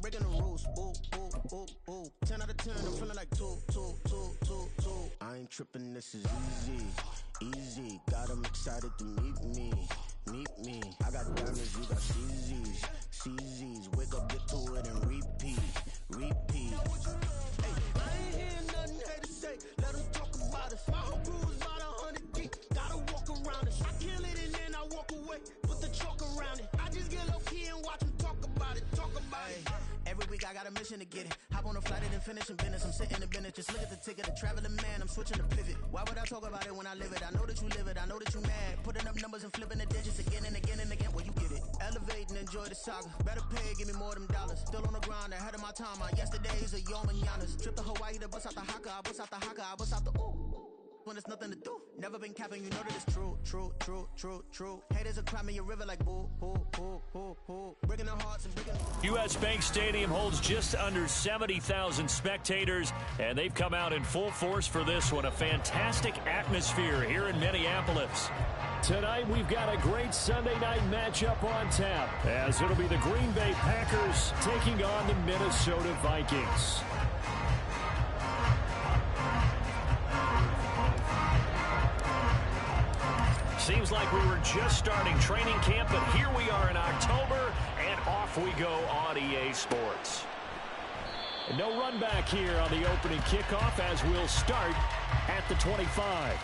breaking the rules. Ooh, ooh, ooh, ooh. 10 out of 10, I'm feeling like 2. I ain't tripping, this is easy. Got 'em excited to meet me. I got diamonds, you got CZs. Wake up, get to it and repeat. Hey, I ain't hearing nothing haters say. Let them talk about us. My whole crew is about 100 deep. Gotta walk around it. I kill it and then I walk away. Put the chalk around it. I just get low key and watch them talk about it. Every week I got a mission to get it. Hop on a flight and then finish in business. I'm sitting in business. Just look at the ticket. A traveling man. I'm switching to pivot. Why would I talk about it when I live it? I know that you live it. I know that you mad. Putting up numbers and flipping the digits again and again and again. Well, you get it. Elevate and enjoy the saga. Better pay, give me more of them dollars. Still on the grind, ahead of my time. My yesterday's a yo mananas. Trip to Hawaii to bust out the haka. I bust out the haka. I bust out the ooh. When there's nothing to do. Never been capping, you know that it's true. Haters will cry me a river like boo. Breaking their hearts and breaking. U.S. Bank Stadium holds just under 70,000 spectators, and they've come out in full force for this one. A fantastic atmosphere here in Minneapolis. Tonight, we've got a great Sunday night matchup on tap, as it'll be the Green Bay Packers taking on the Minnesota Vikings. Seems like we were just starting training camp, but here we are in October, and off we go on EA Sports. And no run back here on the opening kickoff as we'll start at the 25.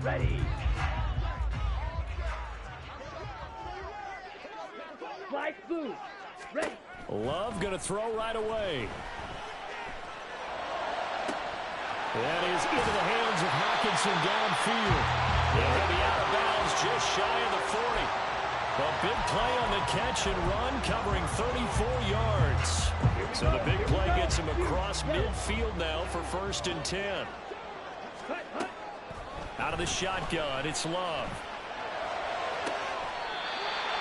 Ready. Flight booth. Ready. Love going to throw right away. That is into the hands of Hockenson downfield. He'll be out of bounds just shy of the 40. A big play on the catch and run, covering 34 yards. So the big play gets him across midfield now for 1st and 10. Out of the shotgun, it's Love.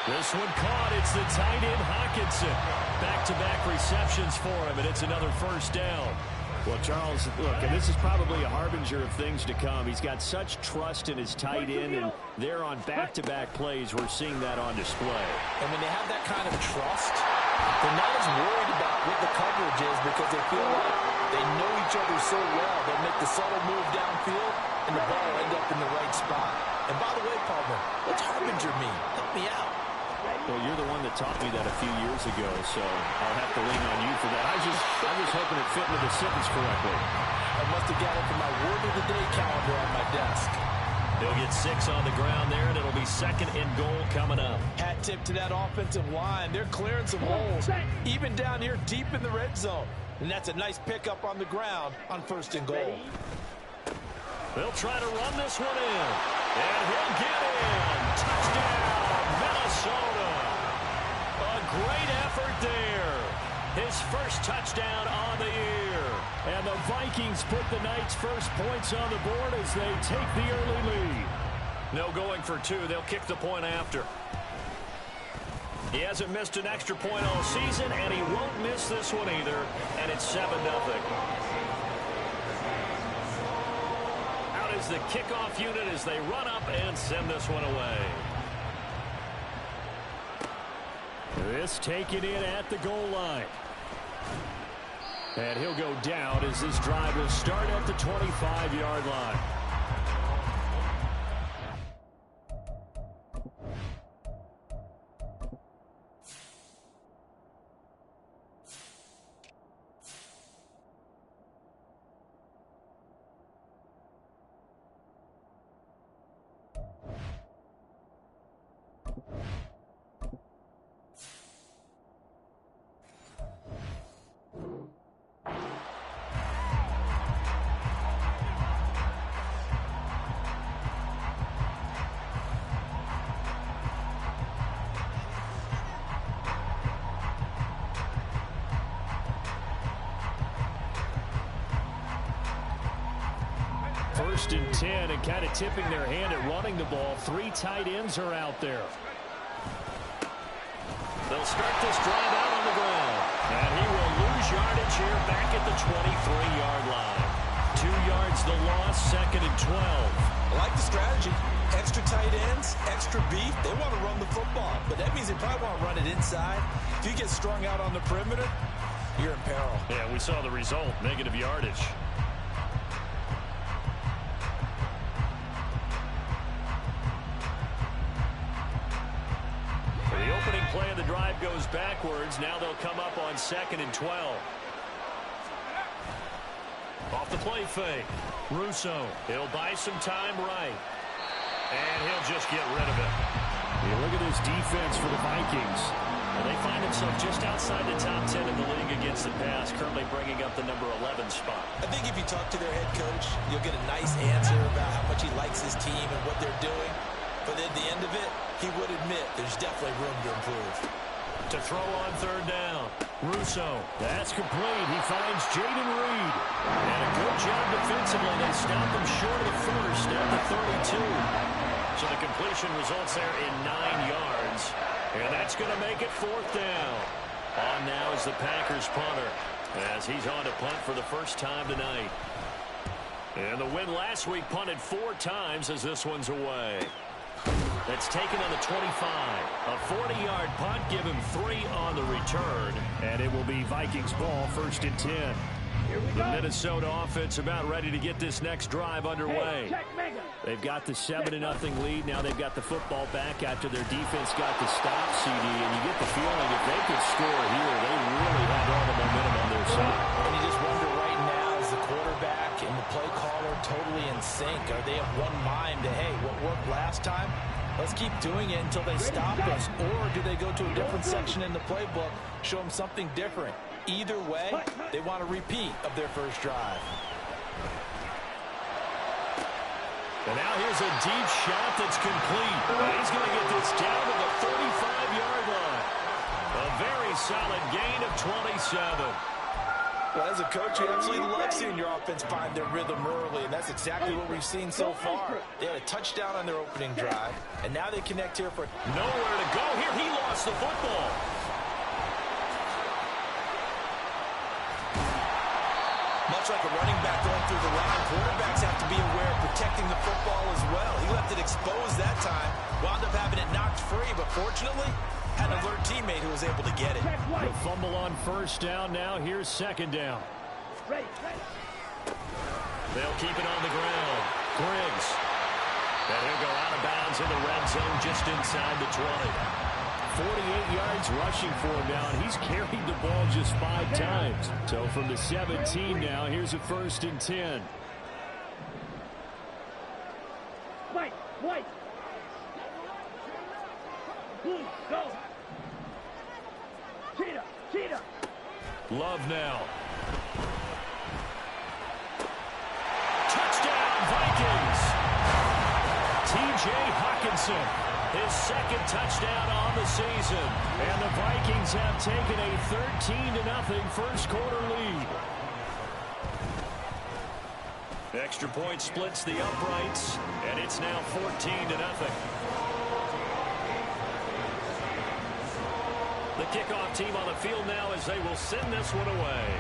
This one caught. It's the tight end Hockenson. Back-to-back receptions for him, and it's another 1st down. Well, Charles, look, and this is probably a harbinger of things to come. He's got such trust in his tight end, and there on back-to-back plays, we're seeing that on display. And when they have that kind of trust, they're not as worried about what the coverage is because they feel like they know each other so well. They'll make the subtle move downfield, and the ball will end up in the right spot. And by the way, partner, what's harbinger mean? Help me out. Well, you're the one that taught me that a few years ago, so I'll have to lean on you for that. I was hoping it fit into the sentence correctly. I must have got it from my word of the day calendar on my desk. They'll get 6 on the ground there, and it'll be 2nd and goal coming up. Hat tip to that offensive line. They're clearing some holes, even down here deep in the red zone. And that's a nice pickup on the ground on 1st and goal. They'll try to run this one in, and he'll get in. Touchdown, Minnesota. A great effort there. His 1st touchdown on the year. And the Vikings put the Knights' first points on the board as they take the early lead. No going for 2. They'll kick the point after. He hasn't missed an extra point all season, and he won't miss this one either. And it's 7-0. Out is the kickoff unit as they run up and send this one away. This taken in at the goal line. And he'll go down as this drive will start at the 25-yard line. First and 10, and kind of tipping their hand at running the ball. 3 tight ends are out there. They'll start this drive out on the ground. And he will lose yardage here back at the 23-yard line. the loss, 2nd and 12. I like the strategy. Extra tight ends, extra beef. They want to run the football, but that means they probably want to run it inside. If you get strung out on the perimeter, you're in peril. Yeah, we saw the result, negative yardage. The opening play of the drive goes backwards. Now they'll come up on 2nd and 12. Off the play fake. Russo. He'll buy some time right. And he'll just get rid of it. You look at this defense for the Vikings. And they find themselves just outside the top 10 in the league against the pass, currently bringing up the number 11 spot. I think if you talk to their head coach, you'll get a nice answer about how much he likes his team and what they're doing. But at the end of it, he would admit there's definitely room to improve. To throw on 3rd down. Russo. That's complete. He finds Jaden Reed. And a good job defensively. They stop him short of the first at the 32. So the completion results there in 9 yards. And that's going to make it 4th down. On now is the Packers punter, as he's on to punt for the first time tonight. And the win last week punted 4 times as this one's away. That's taken on the 25. A 40-yard punt, give him 3 on the return. And it will be Vikings ball, 1st and 10. The Minnesota offense about ready to get this next drive underway. They've got the 7-0 lead. Now they've got the football back after their defense got the stop, CD. And you get the feeling if they could score here, they really have all the momentum on their side. And you just wonder right now, is the quarterback and the play caller totally in sync? Are they of one mind to, hey, what worked last time? Let's keep doing it until they stop us. Or do they go to a different section in the playbook, show them something different? Either way, they want a repeat of their first drive. And now here's a deep shot that's complete. He's going to get this down to the 35-yard line. A very solid gain of 27. Well, as a coach, you absolutely love seeing your offense find their rhythm early, and that's exactly what we've seen so far. They had a touchdown on their opening drive, and now they connect here for nowhere to go here. He lost the football. Much like a running back going through the line, quarterbacks have to be aware of protecting the football as well. He left it exposed that time, wound up having it knocked free, but fortunately, had an alert teammate who was able to get it. The fumble on 1st down. Now here's 2nd down. They'll keep it on the ground. Griggs. And he'll go out of bounds in the red zone just inside the 20. 48 yards rushing for him now, and he's carried the ball just 5 times. So from the 17 now, here's a 1st and 10. White. Blue, go. Cheetah. Love now. Touchdown, Vikings. T.J. Hawkinson, his 2nd touchdown on the season. And the Vikings have taken a 13-0 first quarter lead. Extra point splits the uprights, and it's now 14-0. The kickoff team on the field now as they will send this one away.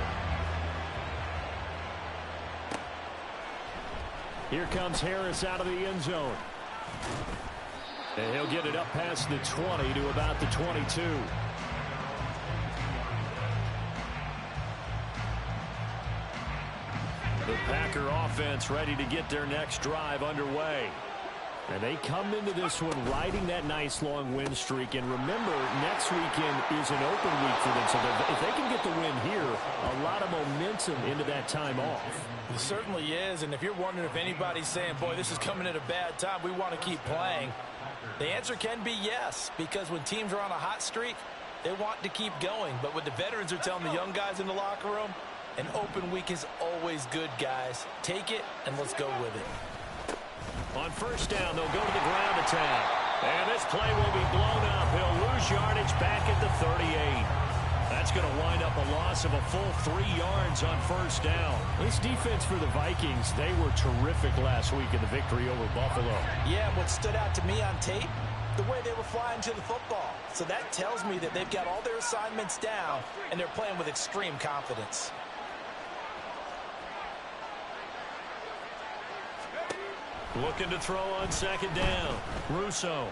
Here comes Harris out of the end zone. And he'll get it up past the 20 to about the 22. The Packer offense ready to get their next drive underway. And they come into this one riding that nice long win streak. And remember, next weekend is an open week for them. So if they can get the win here, a lot of momentum into that time off. It certainly is. And if you're wondering if anybody's saying, boy, this is coming at a bad time, we want to keep playing, the answer can be yes. Because when teams are on a hot streak, they want to keep going. But what the veterans are telling the young guys in the locker room, an open week is always good, guys. Take it, and let's go with it. On 1st down, they'll go to the ground attack. And this play will be blown up. He'll lose yardage back at the 38. That's going to wind up a loss of a full 3 yards on 1st down. This defense for the Vikings, they were terrific last week in the victory over Buffalo. Yeah, what stood out to me on tape, the way they were flying to the football. So that tells me that they've got all their assignments down, and they're playing with extreme confidence. Looking to throw on second down. Russo.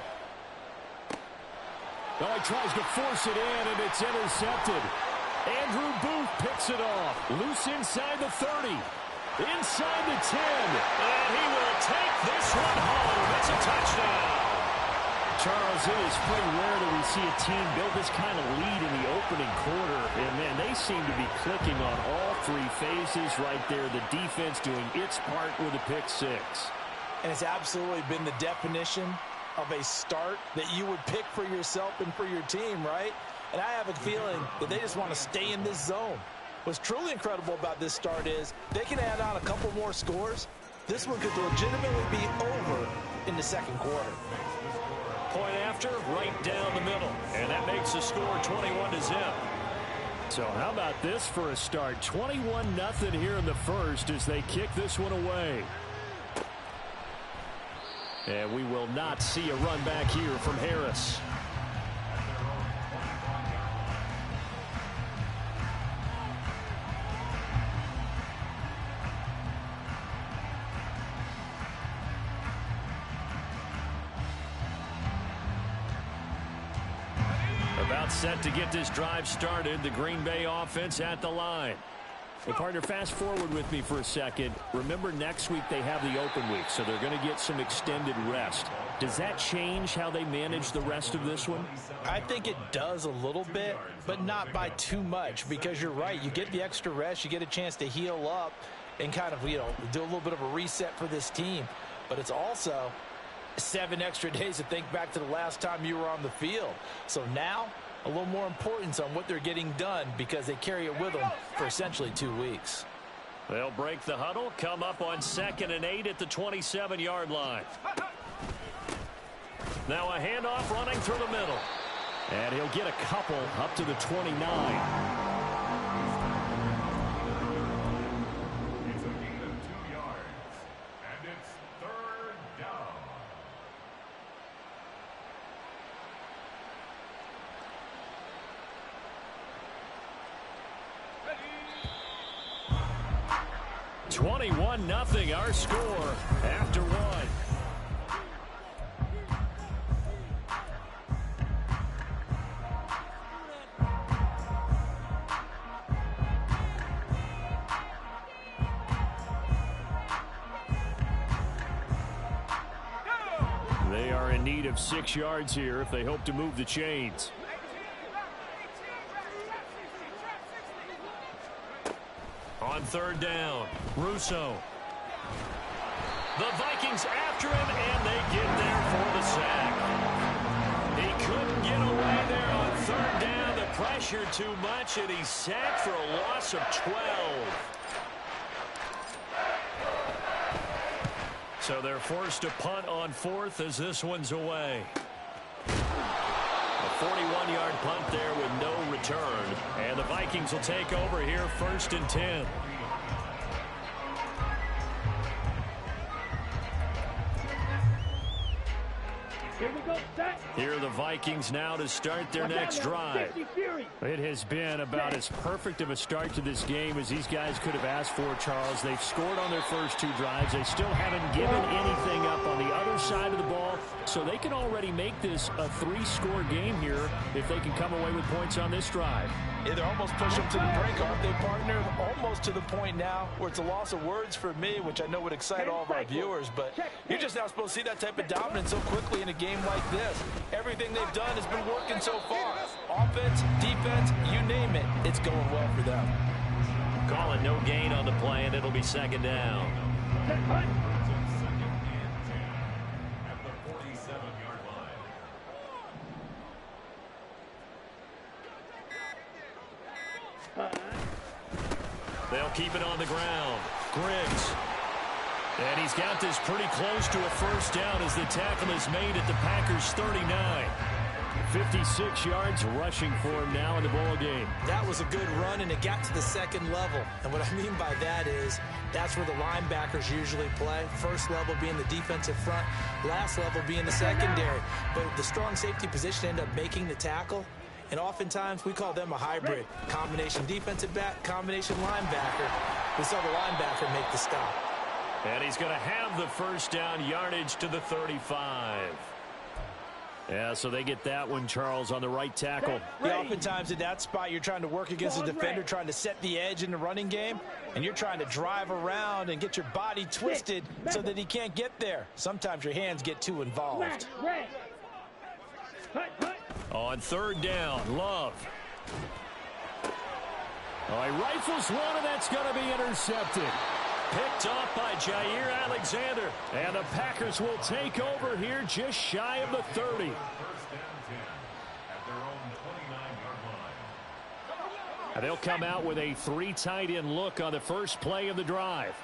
Oh, he tries to force it in, and it's intercepted. Andrew Booth picks it off. Loose inside the 30. Inside the 10. And he will take this one home. It's a touchdown. Charles, it is pretty rare that we see a team build this kind of lead in the opening quarter. And, man, they seem to be clicking on all three phases right there. The defense doing its part with a pick six. And it's absolutely been the definition of a start that you would pick for yourself and for your team, right? And I have a feeling that they just want to stay in this zone. What's truly incredible about this start is they can add on a couple more scores. This one could legitimately be over in the second quarter. Point after, right down the middle. And that makes the score 21-0. So how about this for a start? 21-0 here in the first as they kick this one away. And we will not see a run back here from Harris. About set to get this drive started. The Green Bay offense at the line. Well, partner, fast forward with me for a second. Remember, next week they have the open week, so they're going to get some extended rest. Does that change how they manage the rest of this one? I think it does a little bit, but not by too much, because you're right. You get the extra rest. You get a chance to heal up and kind of, do a little bit of a reset for this team. But it's also 7 extra days to think back to the last time you were on the field. So now, a little more importance on what they're getting done because they carry it with them for essentially 2 weeks. They'll break the huddle, come up on 2nd and 8 at the 27-yard line. Now a handoff running through the middle. And he'll get a couple up to the 29. It's a gain of 2 yards, and it's 3rd down. Ready. 21-0 our score after one. They are in need of 6 yards here if they hope to move the chains. On 3rd down, Russo. The Vikings after him, and they get there for the sack. He couldn't get away there on 3rd down. The pressure too much, and he's sacked for a loss of 12. So they're forced to punt on 4th as this one's away. A 41-yard punt there with no return. And the Vikings will take over here 1st and 10. Here we go, set. Here are the Vikings now to start their next drive. It has been about as perfect of a start to this game as these guys could have asked for, Charles. They've scored on their first 2 drives. They still haven't given anything up on the other side of the ball, so they can already make this a 3-score game here if they can come away with points on this drive. Yeah, they're almost pushed them to the brink, aren't they, partner? Almost to the point now where it's a loss of words for me, which I know would excite all of our viewers, but you're just now supposed to see that type of dominance so quickly in a game like this. Everything they've done has been working so far. Offense, defense, you name it, it's going well for them. Call it no gain on the play, and it'll be 2nd down. At the 47-yard line. They'll keep it on the ground. Griggs. And he's got this pretty close to a 1st down as the tackle is made at the Packers' 39. 56 yards rushing for him now in the ball game. That was a good run, and it got to the 2nd level. And what I mean by that is that's where the linebackers usually play. 1st level being the defensive front, last level being the secondary. But the strong safety position ended up making the tackle. And oftentimes we call them a hybrid. Combination defensive back, combination linebacker. We saw the linebacker make the stop. And he's going to have the first down, yardage to the 35. Yeah, so they get that one, Charles, on the right tackle. Yeah, oftentimes in that spot, you're trying to work against a defender, trying to set the edge in the running game, and you're trying to drive around and get your body twisted so that he can't get there. Sometimes your hands get too involved. On third down, Love. Oh, he rifles one, and that's going to be intercepted. Picked off by Jair Alexander. And the Packers will take over here just shy of the 30. First and 10 at their own 29-yard line. And they'll come out with a 3 tight end look on the first play of the drive.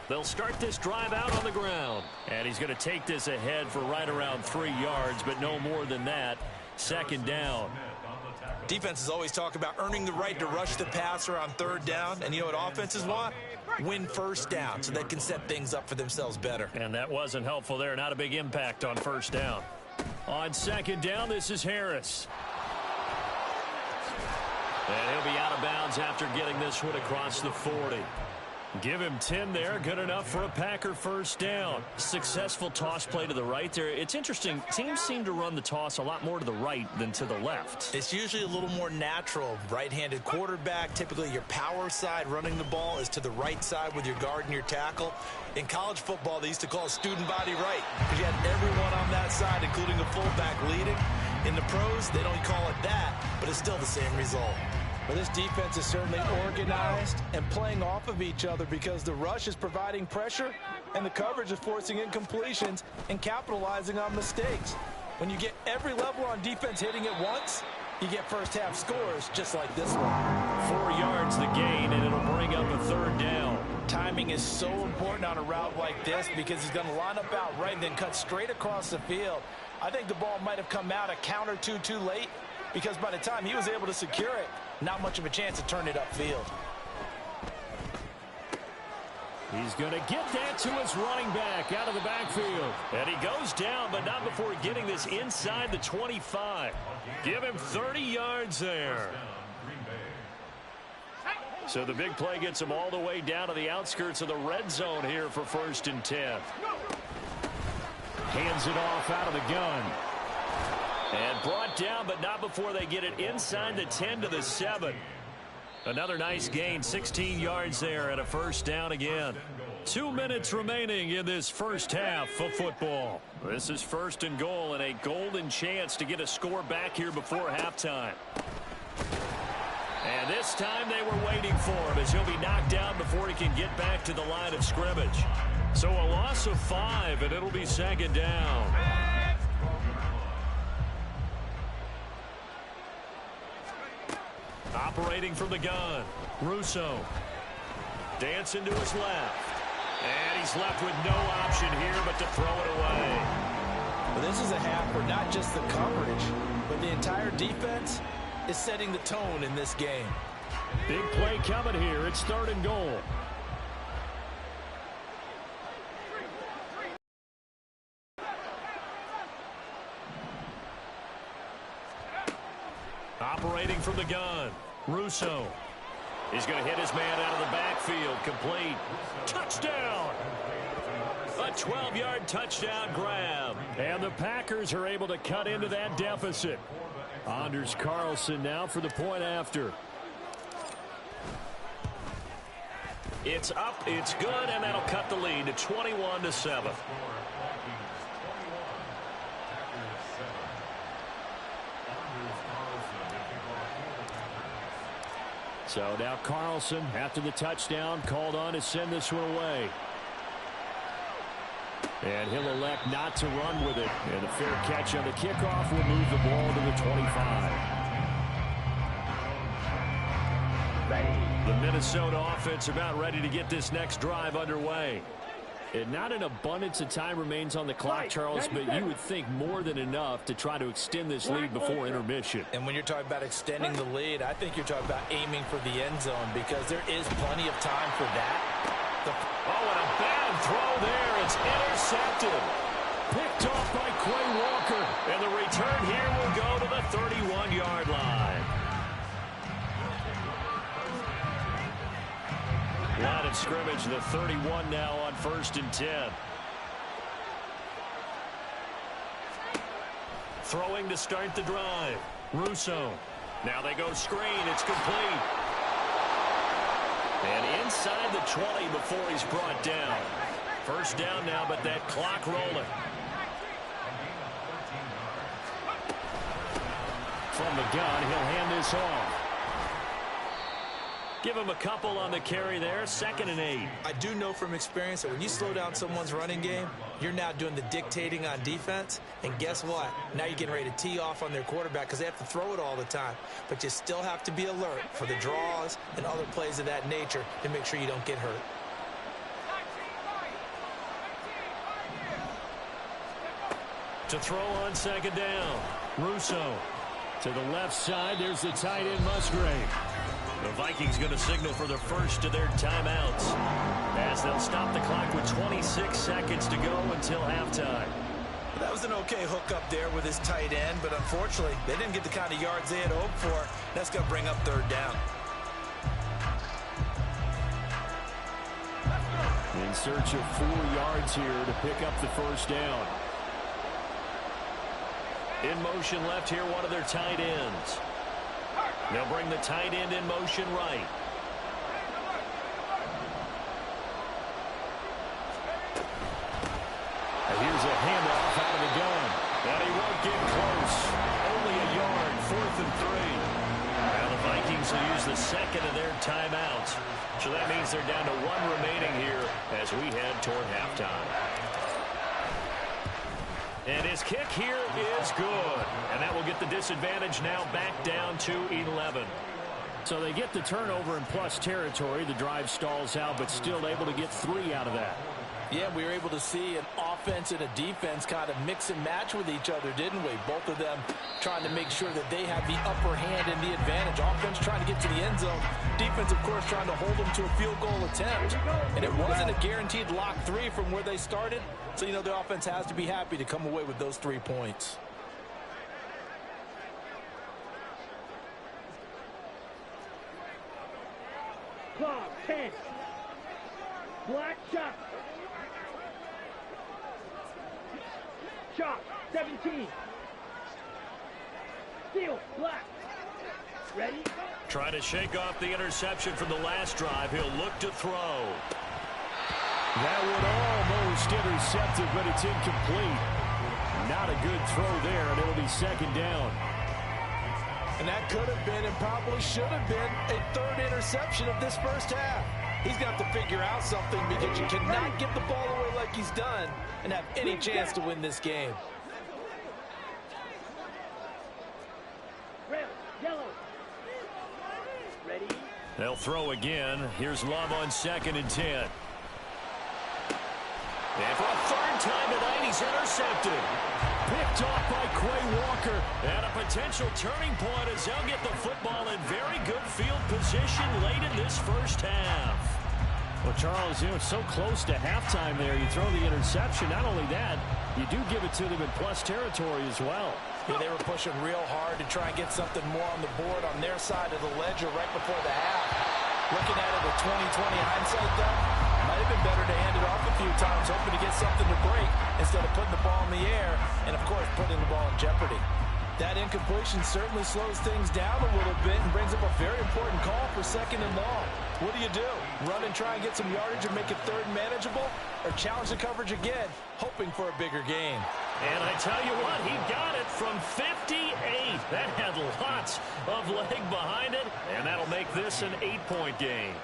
They'll start this drive out on the ground. And he's going to take this ahead for right around 3 yards, but no more than that. Second down. Defenses always talk about earning the right to rush the passer on third down. And you know what offenses want? Win first down so they can set things up for themselves better. And that wasn't helpful there. Not a big impact on first down. On second down, this is Harris. And he'll be out of bounds after getting this one across the 40. Give him 10 there. Good enough for a Packer first down. Successful toss play to the right there. It's interesting. Teams seem to run the toss a lot more to the right than to the left. It's usually a little more natural. Right-handed quarterback, typically your power side running the ball is to the right side with your guard and your tackle. In college football, they used to call it student body right because you had everyone on that side, including a fullback leading. In the pros, they don't call it that, but it's still the same result. But this defense is certainly organized and playing off of each other because the rush is providing pressure and the coverage is forcing incompletions and capitalizing on mistakes. When you get every level on defense hitting it once, you get first half scores just like this one. 4 yards the gain, and it'll bring up a third down. Timing is so important on a route like this because he's going to line up out right and then cut straight across the field. I think the ball might have come out a count or two too late because by the time he was able to secure it, not much of a chance to turn it upfield. He's going to get that to his running back out of the backfield. And he goes down, but not before getting this inside the 25. Give him 30 yards there. So the big play gets him all the way down to the outskirts of the red zone here for first and 10. Hands it off out of the gun. And brought down, but not before they get it inside the 10 to the 7. Another nice gain, 16 yards there and a first down again. 2 minutes remaining in this first half of football. This is first and goal and a golden chance to get a score back here before halftime. And this time they were waiting for him as he'll be knocked down before he can get back to the line of scrimmage. So a loss of 5, and it'll be second down. Operating from the gun, Russo. Dancing to his left. And he's left with no option here but to throw it away. Well, this is a half where not just the coverage, but the entire defense is setting the tone in this game. Big play coming here. It's third and goal. Operating from the gun, Russo. He's going to hit his man out of the backfield. Complete. Touchdown! A 12-yard touchdown grab. And the Packers are able to cut into that deficit. Anders Carlson now for the point after. It's up, it's good, and that'll cut the lead to 21-7. So now Carlson, after the touchdown, called on to send this one away. And he'll elect not to run with it. And a fair catch on the kickoff will move the ball to the 25. The Minnesota offense about ready to get this next drive underway. And not an abundance of time remains on the clock, Charles, but you would think more than enough to try to extend this lead before intermission. And when you're talking about extending the lead, I think you're talking about aiming for the end zone because there is plenty of time for that. Oh, and a bad throw there. It's intercepted. Picked off by Quay Walker. And the return here will go to the 31-yard line. Line of scrimmage, the 31 now on 1st and 10. Throwing to start the drive. Russo. Now they go screen. It's complete. And inside the 20 before he's brought down. First down now, but that clock rolling. From the gun, he'll hand this off. Give him a couple on the carry there. 2nd and 8. I do know from experience that when you slow down someone's running game, you're now doing the dictating on defense. And guess what? Now you're getting ready to tee off on their quarterback because they have to throw it all the time. But you still have to be alert for the draws and other plays of that nature to make sure you don't get hurt. To throw on 2nd down. Russo. To the left side, there's the tight end Musgrave. The Vikings going to signal for the first of their timeouts as they'll stop the clock with 26 seconds to go until halftime. That was an okay hookup there with his tight end, but unfortunately, they didn't get the kind of yards they had hoped for. That's going to bring up 3rd down. In search of 4 yards here to pick up the first down. In motion left here, one of their tight ends. They'll bring the tight end in motion right. And here's a handoff out of the gun. And he won't get close. Only a yard, 4th and 3. Now the Vikings will use the 2nd of their timeouts. So that means they're down to 1 remaining here as we head toward halftime. And his kick here is good. And that will get the disadvantage now back down to 11. So they get the turnover in plus territory. The drive stalls out, but still able to get 3 out of that. Yeah, we were able to see an offense and a defense kind of mix and match with each other, didn't we? Both of them trying to make sure that they have the upper hand and the advantage. Offense trying to get to the end zone. Defense, of course, trying to hold them to a field goal attempt. And it wasn't a guaranteed lock 3 from where they started. So, you know, the offense has to be happy to come away with those 3 points. Clock 10. Black shot. Shot 17. Steal black. Ready? Trying to shake off the interception from the last drive. He'll look to throw. That would almost intercepted, but it's incomplete. Not a good throw there, and it'll be 2nd down. And that could have been and probably should have been a 3rd interception of this first half. He's got to figure out something because you cannot give the ball away like he's done and have any chance to win this game. Red, yellow. Ready? They'll throw again. Here's Love on 2nd and 10. And for a 3rd time tonight, he's intercepted. Picked off by Quay Walker. And a potential turning point as they'll get the football in very good field position late in this first half. Well, Charles, you know, it's so close to halftime there. You throw the interception. Not only that, you do give it to them in plus territory as well. Yeah, they were pushing real hard to try and get something more on the board on their side of the ledger right before the half. Looking at it with 20/20 hindsight, though, might have been better to hand it off a few times, hoping to get something to break instead of putting the ball in the air and, of course, putting the ball in jeopardy. That incompletion certainly slows things down a little bit and brings up a very important call for 2nd and long. What do? Run and try and get some yardage and make it 3rd manageable, or challenge the coverage again, hoping for a bigger gain? And I tell you what, he got it from 58. That had lots of leg behind it, and that'll make this an 8-point game.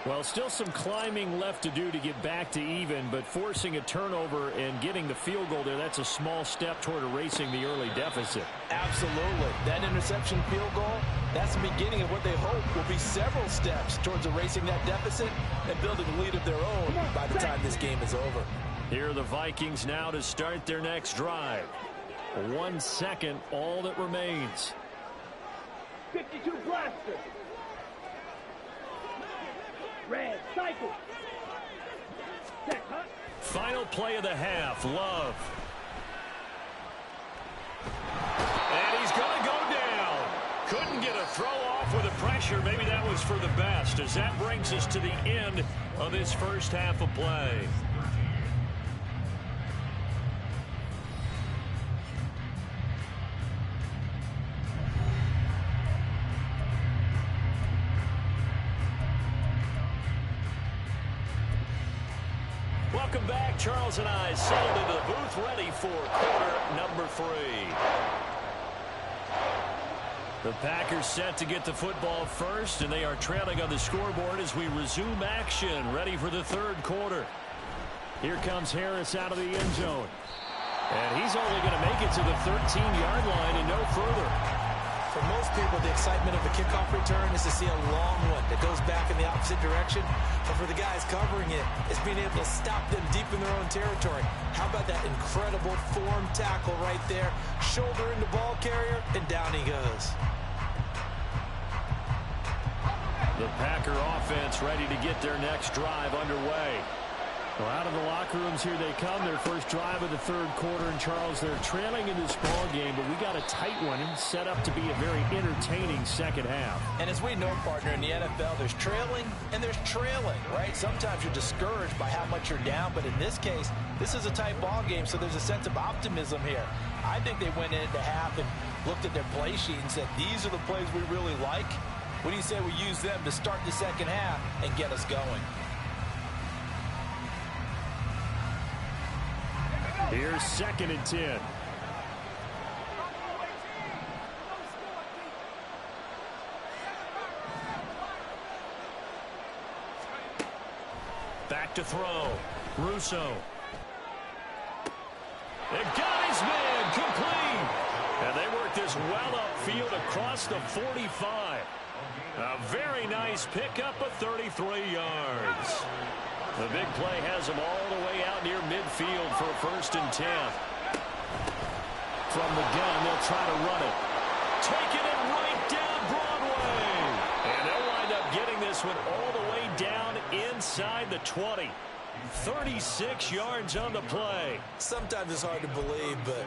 Well, still some climbing left to do to get back to even, but forcing a turnover and getting the field goal there, that's a small step toward erasing the early deficit. Absolutely. That interception field goal, that's the beginning of what they hope will be several steps towards erasing that deficit and building a lead of their own by the time this game is over. Here are the Vikings now to start their next drive. 1 second, all that remains. 52 blaster. Red, cycle. Set, huh? Final play of the half, Love. And he's going to go down. Couldn't get a throw off with the pressure. pressure. Maybe that was for the best, as that brings us to the end of this first half of play. Welcome back. Charles and I settled into the booth, ready for quarter number 3. The Packers set to get the football first, and they are trailing on the scoreboard as we resume action, ready for the third quarter. Here comes Harris out of the end zone. And he's only going to make it to the 13-yard line and no further. For most people, the excitement of the kickoff return is to see a long one that goes back in the opposite direction. But for the guys covering it, it's being able to stop them deep in their own territory. How about that incredible form tackle right there? Shoulder into ball carrier, and down he goes. The Packer offense ready to get their next drive underway. Well, out of the locker rooms here they come. Their first drive of the third quarter. And, Charles, they're trailing in this ball game, but we got a tight one set up to be a very entertaining second half. And as we know, partner, in the NFL, there's trailing and there's trailing, right? Sometimes you're discouraged by how much you're down, but in this case, this is a tight ball game, so there's a sense of optimism here. I think they went into half and looked at their play sheet and said, these are the plays we really like. What do you say we use them to start the second half and get us going? Here's 2nd and 10. Back to throw. Russo. They got his man complete. And they work this well upfield across the 45. A very nice pickup of 33 yards. The big play has them all the way out near midfield for a 1st and 10. From the gun, they'll try to run it. Taking it right down Broadway. And they'll wind up getting this one all the way down inside the 20. 36 yards on the play. Sometimes it's hard to believe, but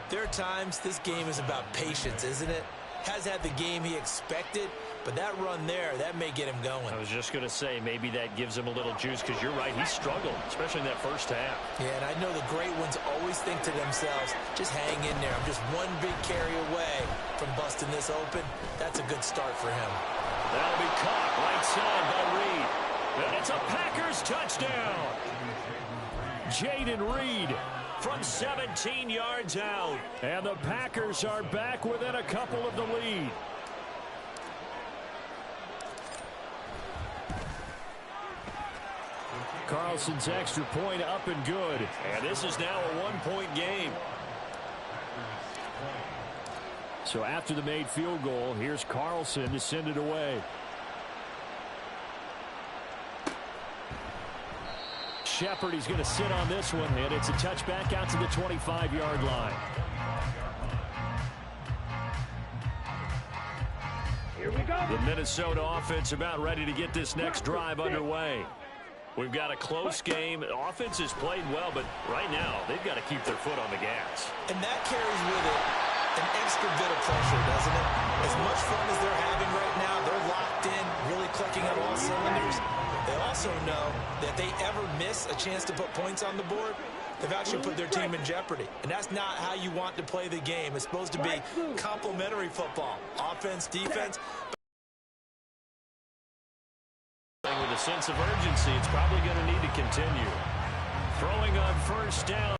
there are times this game is about patience, isn't it? Has had the game he expected, but that run there, that may get him going. I was just going to say, maybe that gives him a little juice, because you're right, he struggled, especially in that first half. Yeah, and I know the great ones always think to themselves, just hang in there. I'm just one big carry away from busting this open. That's a good start for him. That'll be caught right side by Reed. And it's a Packers touchdown. Jaden Reed from 17 yards out. And the Packers are back within a couple of the lead. Carlson's extra point up and good. And this is now a one-point game. So after the made field goal, here's Carlson to send it away. Shepard, he's going to sit on this one, and it's a touchback out to the 25-yard line. Here we go. The Minnesota offense about ready to get this next drive underway. We've got a close game. The offense has played well, but right now they've got to keep their foot on the gas. And that carries with it an extra bit of pressure, doesn't it? As much fun as they're having right now, they're locked in, really clicking on all cylinders. They also know that if they ever miss a chance to put points on the board, they've actually put their team in jeopardy. And that's not how you want to play the game. It's supposed to be complementary football. Offense, defense. With a sense of urgency, it's probably going to need to continue. Throwing on first down.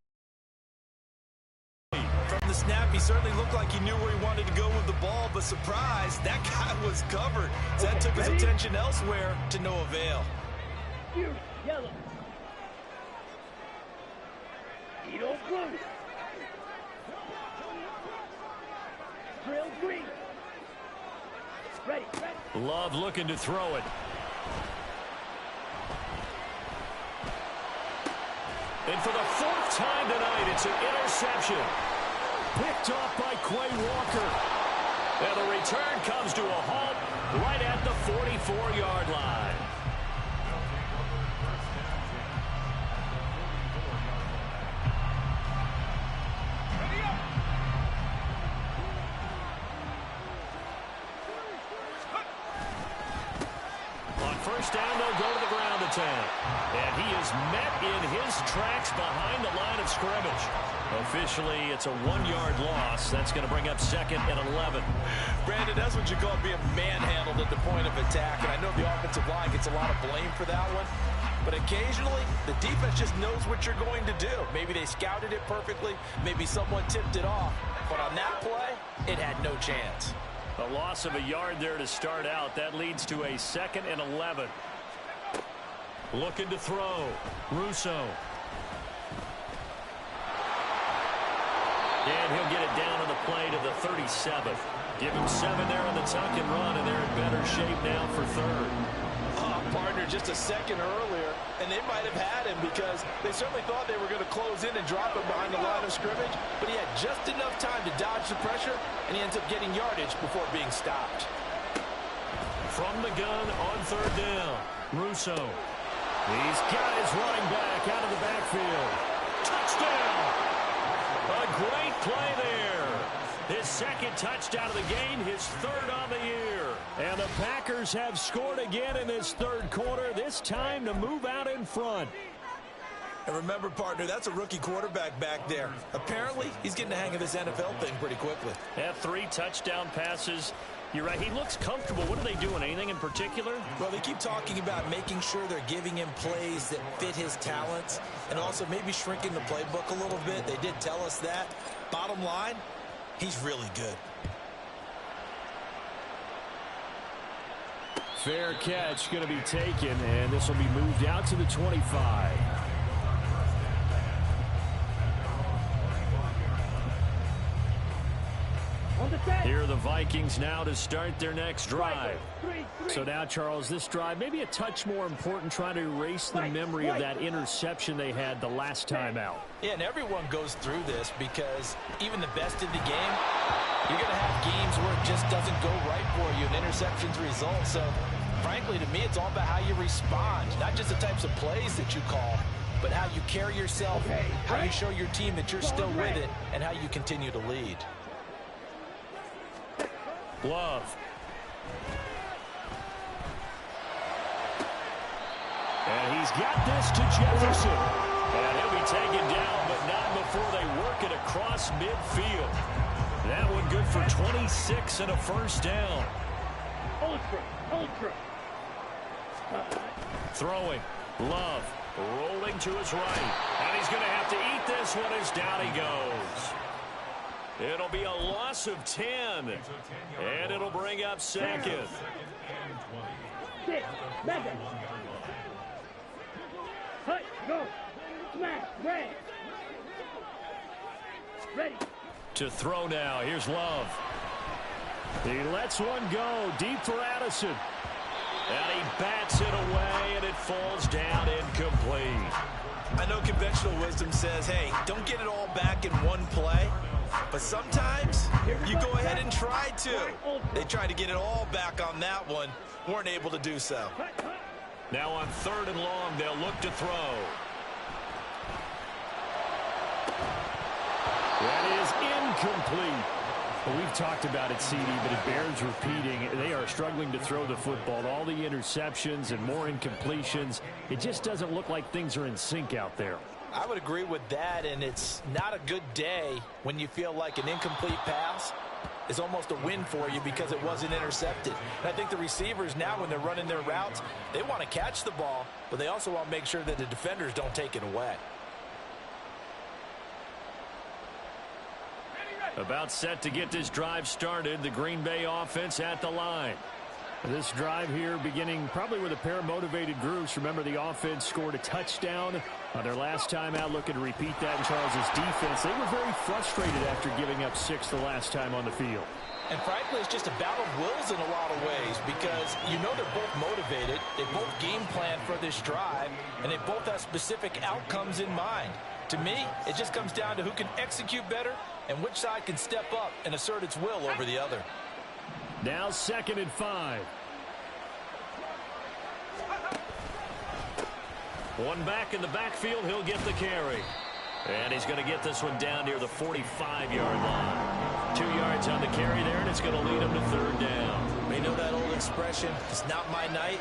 From the snap, he certainly looked like he knew where he wanted to go with the ball, but surprise, that guy was covered. So that took his attention elsewhere to no avail. Here, yellow. Edo blue. Drill green. Ready, ready. Love looking to throw it. And for the 4th time tonight, it's an interception. Picked off by Quay Walker. And the return comes to a halt right at the 44-yard line. first down, they'll go to the ground attack. And he is met in his tracks behind the line of scrimmage. Officially, it's a 1-yard loss. That's going to bring up 2nd and 11. Brandon, that's what you call being manhandled at the point of attack. And I know the offensive line gets a lot of blame for that one. But occasionally, the defense just knows what you're going to do. Maybe they scouted it perfectly. Maybe someone tipped it off. But on that play, it had no chance. A loss of a yard there to start out. That leads to a 2nd and 11. Looking to throw. Russo. And he'll get it down on the play to the 37th. Give him 7 there on the tuck and run, and they're in better shape now for 3rd. Partner, just a second earlier, and they might have had him because they certainly thought they were going to close in and drop him behind the line of scrimmage, but he had just enough time to dodge the pressure, and he ends up getting yardage before being stopped. From the gun on 3rd down, Russo. He's got his running back out of the backfield. Touchdown! A great play there. His 2nd touchdown of the game, his 3rd on the year. And the Packers have scored again in this 3rd quarter, this time to move out in front. And remember, partner, that's a rookie quarterback back there. Apparently, he's getting the hang of this NFL thing pretty quickly. Had 3 touchdown passes. You're right, he looks comfortable. What are they doing, anything in particular? Well, they keep talking about making sure they're giving him plays that fit his talents and also maybe shrinking the playbook a little bit. They did tell us that. Bottom line, he's really good. Fair catch going to be taken, and this will be moved out to the 25. Here are the Vikings now to start their next drive. So now, Charles, this drive maybe a touch more important, trying to erase the memory of that interception they had the last time out. Yeah, and everyone goes through this because even the best in the game, you're going to have games where it just doesn't go right for you and interceptions result. So, frankly, to me, it's all about how you respond, not just the types of plays that you call, but how you carry yourself, how you show your team that you're still with it, and how you continue to lead. Love. And he's got this to Jefferson. And he'll be taken down, but not before they work it across midfield. That one good for 26 and a first down. Ultra. Throwing. Love. Rolling to his right. And he's going to have to eat this one as down he goes. It'll be a loss of 10. And it'll bring up 2nd. 6, 7. Hut, go. Smash, red. Ready. To throw now. Here's Love. He lets one go deep for Addison. And he bats it away, and it falls down incomplete. I know conventional wisdom says, hey, don't get it all back in one play. But sometimes you go ahead and try to. They tried to get it all back on that one. Weren't able to do so. Now on 3rd and long, they'll look to throw. That is incomplete. Well, we've talked about it, CD, but it bears repeating. They are struggling to throw the football. All the interceptions and more incompletions. It just doesn't look like things are in sync out there. I would agree with that, and it's not a good day when you feel like an incomplete pass is almost a win for you because it wasn't intercepted. And I think the receivers now, when they're running their routes, they want to catch the ball, but they also want to make sure that the defenders don't take it away. About set to get this drive started. The Green Bay offense at the line. This drive here beginning probably with a pair of motivated groups. Remember, the offense scored a touchdown on their last time out. Looking to repeat that in Charles's defense. They were very frustrated after giving up 6 the last time on the field. And frankly, it's just a battle of wills in a lot of ways because you know they're both motivated. They both game plan for this drive, and they both have specific outcomes in mind. To me, it just comes down to who can execute better and which side can step up and assert its will over the other. Now 2nd and 5. One back in the backfield, he'll get the carry. And he's going to get this one down near the 45-yard line. 2 yards on the carry there, and it's going to lead him to 3rd down. They know that old expression, it's not my night.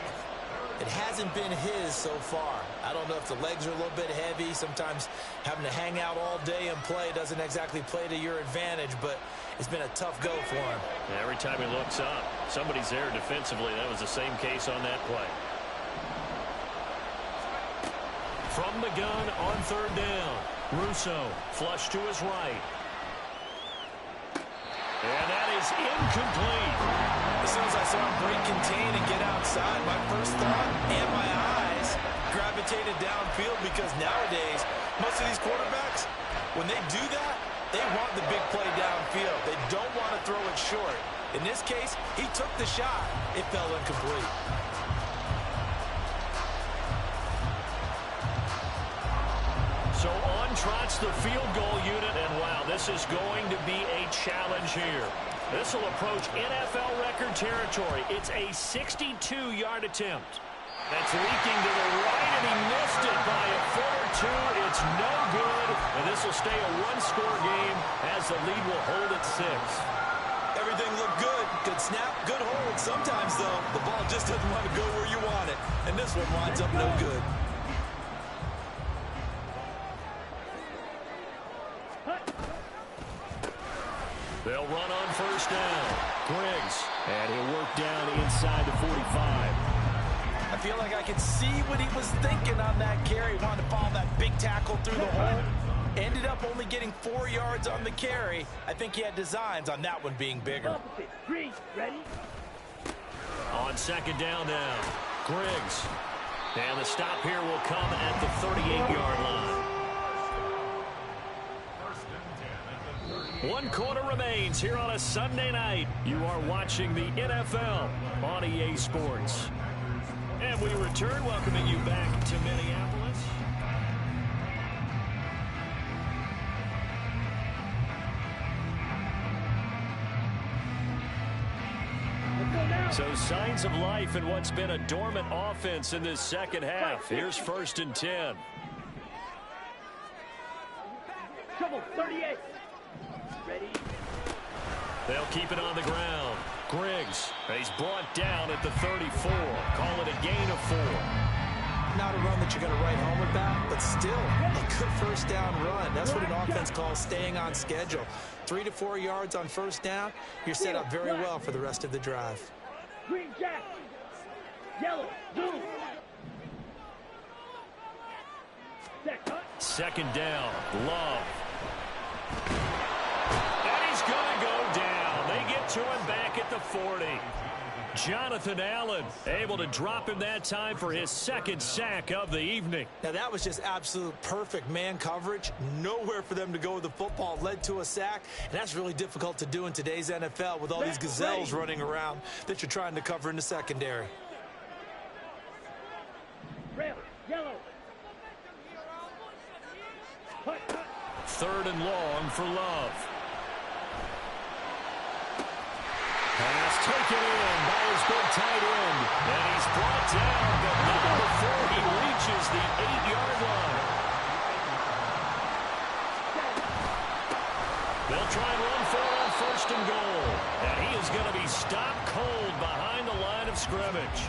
It hasn't been his so far. I don't know if the legs are a little bit heavy. Sometimes having to hang out all day and play doesn't exactly play to your advantage, but it's been a tough go for him. Every time he looks up, somebody's there defensively. That was the same case on that play. From the gun on third down, Russo flush to his right. And that is incomplete. As soon as I saw him break contain and get outside, my first thought and my eyes gravitated downfield, because nowadays, most of these quarterbacks, when they do that, they want the big play downfield. They don't want to throw it short. In this case, he took the shot. It fell incomplete. So on trots the field goal unit, and wow, this is going to be a challenge here. This will approach NFL record territory. It's a 62-yard attempt. That's leaking to the right, and he missed it by a foot or two. It's no good, and this will stay a one-score game as the lead will hold at 6. Everything looked good. Good snap, good hold. Sometimes, though, the ball just doesn't want to go where you want it, and this one winds up no good. They'll run on first down. Griggs, and he'll work down inside the 45. I feel like I could see what he was thinking on that carry. Wanted to follow that big tackle through the hole. Ended up only getting 4 yards on the carry. I think he had designs on that one being bigger. Green, ready? On second down now, Griggs. And the stop here will come at the 38-yard line. 1 quarter remains here on a Sunday night. You are watching the NFL on EA Sports. And we return, welcoming you back to Minneapolis. So signs of life in what's been a dormant offense in this second half. Here's 1st and 10. Trouble, 38. Ready? They'll keep it on the ground. Griggs, he's brought down at the 34. Call it a gain of 4. Not a run that you're going to write home about, but still a good first down run. That's what an offense calls staying on schedule. 3 to 4 yards on first down. You're set up very well for the rest of the drive. Green jack. Yellow, blue. Second down, Love. And he's going to go down. They get to him back at the 40. Jonathan Allen able to drop him that time for his 2nd sack of the evening. Now that was just absolute perfect man coverage. Nowhere for them to go with the football. Led to a sack, and that's really difficult to do in today's NFL with all these gazelles running around that you're trying to cover in the secondary. Red, yellow. 3rd and long for Love. Pass taken in by his big tight end. And he's brought down, but not before he reaches the 8-yard line. They'll try and run for it on 1st and goal. And he is going to be stopped cold behind the line of scrimmage.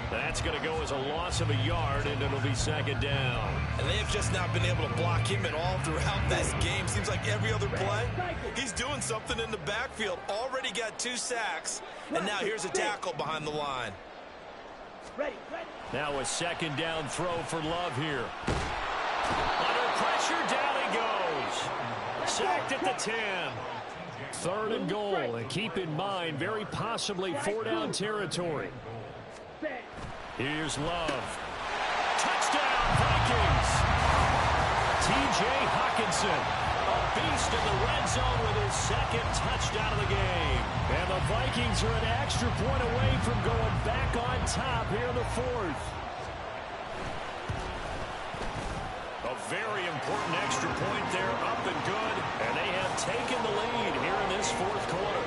That's going to go as a loss of a yard, and it'll be 2nd down. And they have just not been able to block him at all throughout this game. Seems like every other play, he's doing something in the backfield. Already got 2 sacks, and now here's a tackle behind the line. Now a 2nd down throw for Love here. Under pressure, down he goes. Sacked at the 10. 3rd and goal, and keep in mind, very possibly 4-down territory. Here's Love. Touchdown, Vikings! T.J. Hockenson, a beast in the red zone with his 2nd touchdown of the game. And the Vikings are an extra point away from going back on top here in the 4th. A very important extra point there, up and good. And they have taken the lead here in this 4th quarter.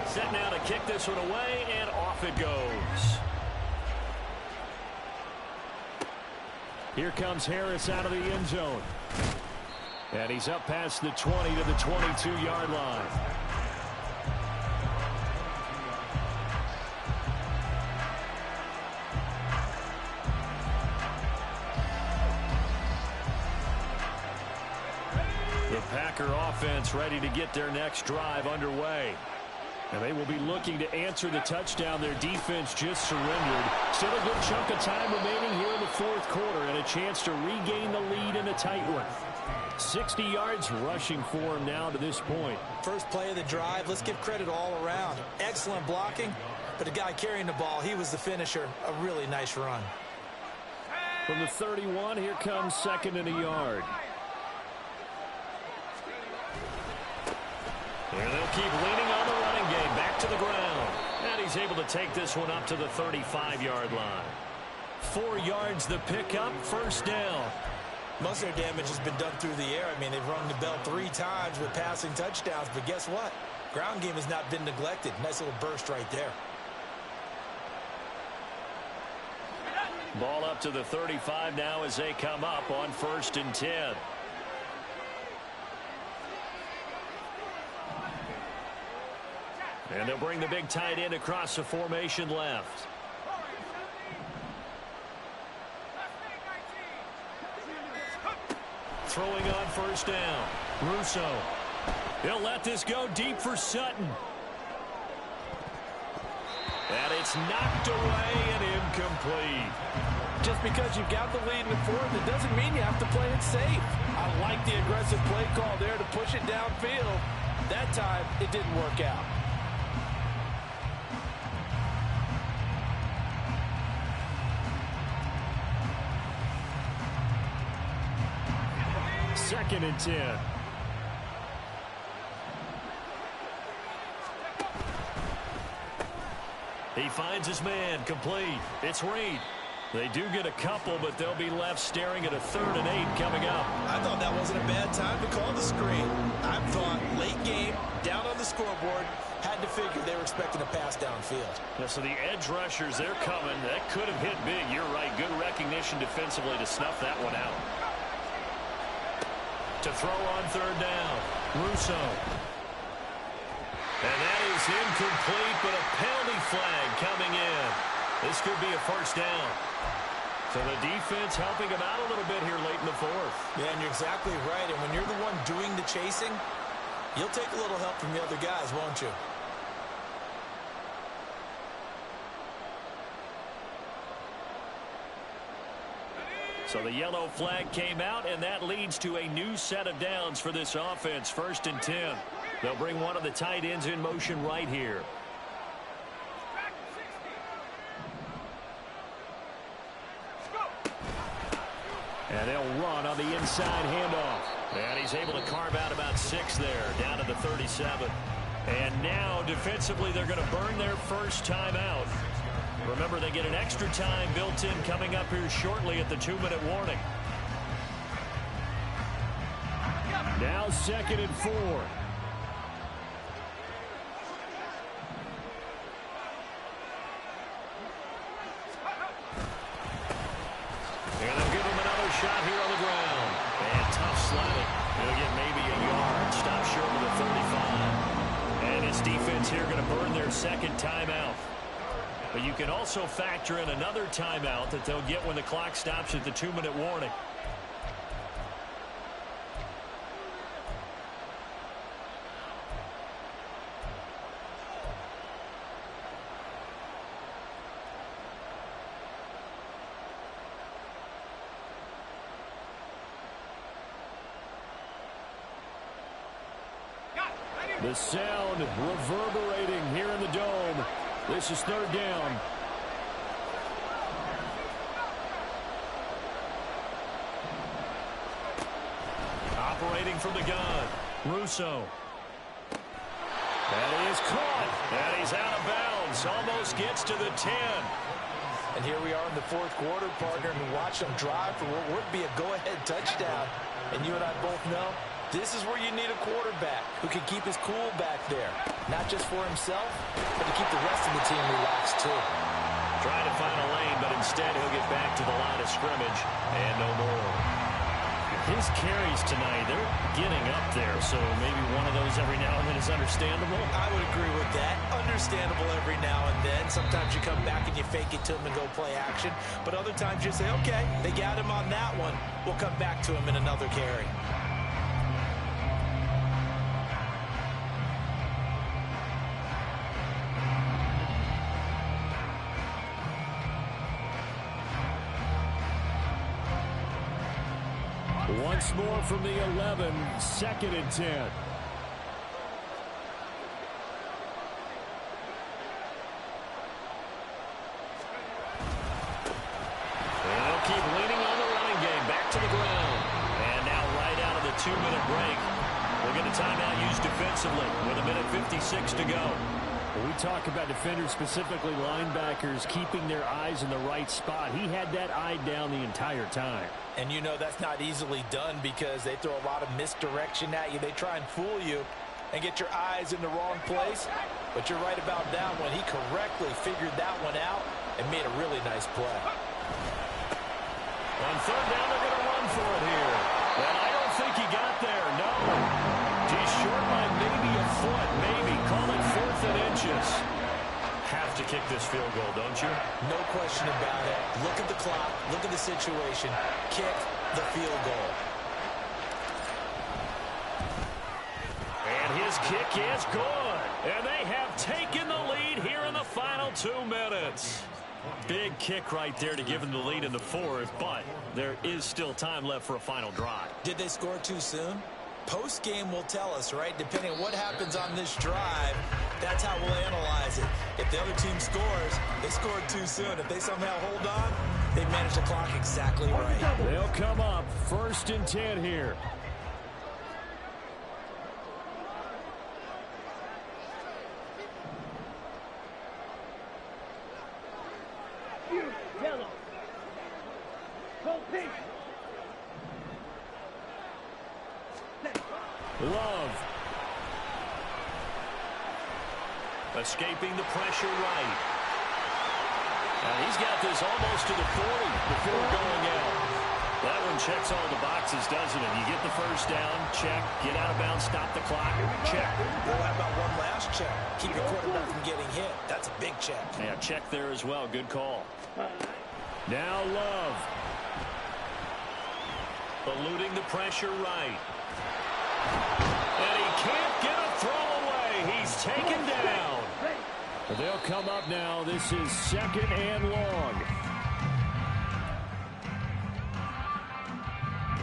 Set now to kick this one away, and off it goes. Here comes Harris out of the end zone. And he's up past the 20 to the 22-yard line. Packer offense ready to get their next drive underway. And they will be looking to answer the touchdown their defense just surrendered. Still a good chunk of time remaining here in the fourth quarter and a chance to regain the lead in a tight one. 60 yards rushing for him now to this point. First play of the drive, let's give credit all around. Excellent blocking, but the guy carrying the ball, he was the finisher. A really nice run. From the 31, here comes second and a yard. And they'll keep leaning on the running game. Back to the ground. And he's able to take this one up to the 35-yard line. 4 yards the pickup, first down. Most of their damage has been done through the air. I mean, they've rung the bell 3 times with passing touchdowns. But guess what? Ground game has not been neglected. Nice little burst right there. Ball up to the 35 now as they come up on 1st and 10. And they'll bring the big tight end across the formation left. Throwing on first down. Russo. He'll let this go deep for Sutton. And it's knocked away and incomplete. Just because you've got the lead in the fourth, it doesn't mean you have to play it safe. I like the aggressive play call there to push it downfield. That time, it didn't work out. Second and 10. He finds his man, complete. It's Reed. They do get a couple, but they'll be left staring at a 3rd and 8 coming up. I thought that wasn't a bad time to call the screen. I thought late game, down on the scoreboard, had to figure they were expecting a pass downfield. Yeah, so the edge rushers, they're coming. That could have hit big. You're right. Good recognition defensively to snuff that one out. To throw on 3rd down. Russo. And that is incomplete, but a penalty flag coming in. This could be a first down. So the defense helping him out a little bit here late in the fourth. Yeah, and you're exactly right. And when you're the one doing the chasing, you'll take a little help from the other guys, won't you? So the yellow flag came out, and that leads to a new set of downs for this offense. 1st and 10. They'll bring one of the tight ends in motion right here. And they'll run on the inside handoff. And he's able to carve out about 6 there, down to the 37. And now, defensively, they're going to burn their first timeout. Remember, they get an extra time built in coming up here shortly at the 2-minute warning. Now 2nd and 4. And they'll give him another shot here on the ground. And tough sledding. He'll get maybe a yard. Stop short of the 35. And his defense here going to burn their second timeout. But you can also factor in another timeout that they'll get when the clock stops at the 2-minute warning. The sound reverberating here in the dome. This is 3rd down. Operating from the gun. Russo. And he is caught. And he's out of bounds. Almost gets to the 10. And here we are in the fourth quarter, partner, and watch them drive for what would be a go-ahead touchdown. And you and I both know this is where you need a quarterback who can keep his cool back there. Not just for himself, but to keep the rest of the team relaxed, too. Trying to find a lane, but instead he'll get back to the line of scrimmage and no more. His carries tonight, they're getting up there, so maybe one of those every now and then is understandable. I would agree with that. Understandable every now and then. Sometimes you come back and you fake it to him and go play action. But other times you say, okay, they got him on that one. We'll come back to him in another carry. Once more from the 11, 2nd and 10. They'll keep leaning on the running game. Back to the ground. And now right out of the 2-minute break, we'll get a timeout used defensively with 1:56 to go. When we talk about defenders, specifically linebackers, keeping their eyes in the right spot. He had that eye down the entire time. And you know that's not easily done because they throw a lot of misdirection at you. They try and fool you and get your eyes in the wrong place. But you're right about that one. He correctly figured that one out and made a really nice play. On 3rd down, they're going to run for it here. And I don't think he got there, no. He's short by maybe a foot, maybe. Call it 4th and inches. Have to kick this field goal, don't you? No question about it. Look at the clock. Look at the situation. Kick the field goal. And his kick is good. And they have taken the lead here in the final 2 minutes. Big kick right there to give them the lead in the 4th, but there is still time left for a final drive. Did they score too soon? Post-game will tell us, right? Depending on what happens on this drive, that's how we'll analyze it. If the other team scores, they scored too soon. If they somehow hold on, they manage the clock exactly right. They'll come up 1st and 10 here. Yellow. Go pink. Love. Escaping the pressure right. And he's got this almost to the 40 before going out. That one checks all the boxes, doesn't it? You get the 1st down, check. Get out of bounds, stop the clock, check. Well, how about one last check? Keep your quarterback from getting hit. That's a big check. Yeah, check there as well. Good call. Now Love. Eluding the pressure right. And he can't get a throw away. He's taken down. They'll come up now. This is 2nd and long.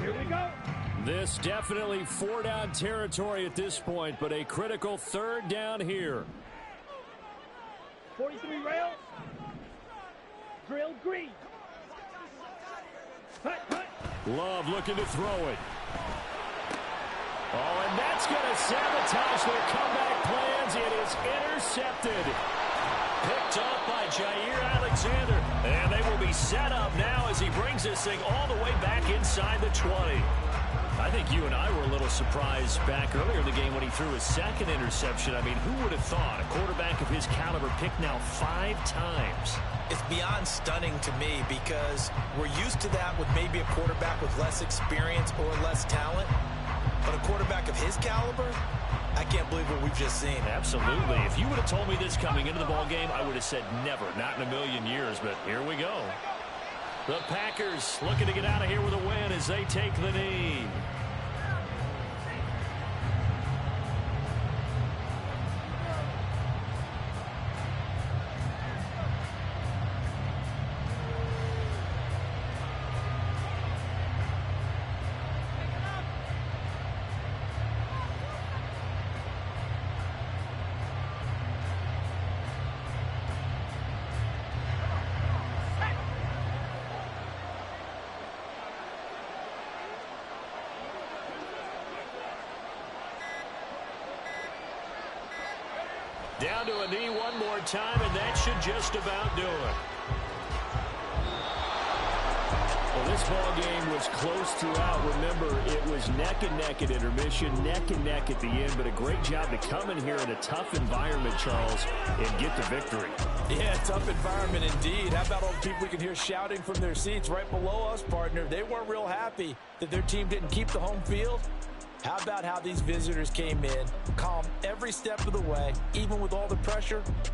Here we go. This definitely 4-down territory at this point, but a critical 3rd down here. 43 rails. Drill green. Hut, hut. Love looking to throw it. Oh, and that's going to sabotage their comeback plans. It is intercepted. Picked up by Jair Alexander. And they will be set up now as he brings this thing all the way back inside the 20. I think you and I were a little surprised back earlier in the game when he threw his 2nd interception. I mean, who would have thought a quarterback of his caliber picked now 5 times? It's beyond stunning to me because we're used to that with maybe a quarterback with less experience or less talent. But a quarterback of his caliber, I can't believe what we've just seen. Absolutely. If you would have told me this coming into the ballgame, I would have said never, not in a million years. But here we go. The Packers looking to get out of here with a win as they take the knee. Down to a knee one more time, and that should just about do it. Well, this ball game was close throughout. Remember, it was neck and neck at intermission, neck and neck at the end, but a great job to come in here in a tough environment, Charles, and get the victory. Yeah, tough environment indeed. How about all the people we can hear shouting from their seats right below us, partner? They weren't real happy that their team didn't keep the home field. How about how these visitors came in, calm every step of the way, even with all the pressure?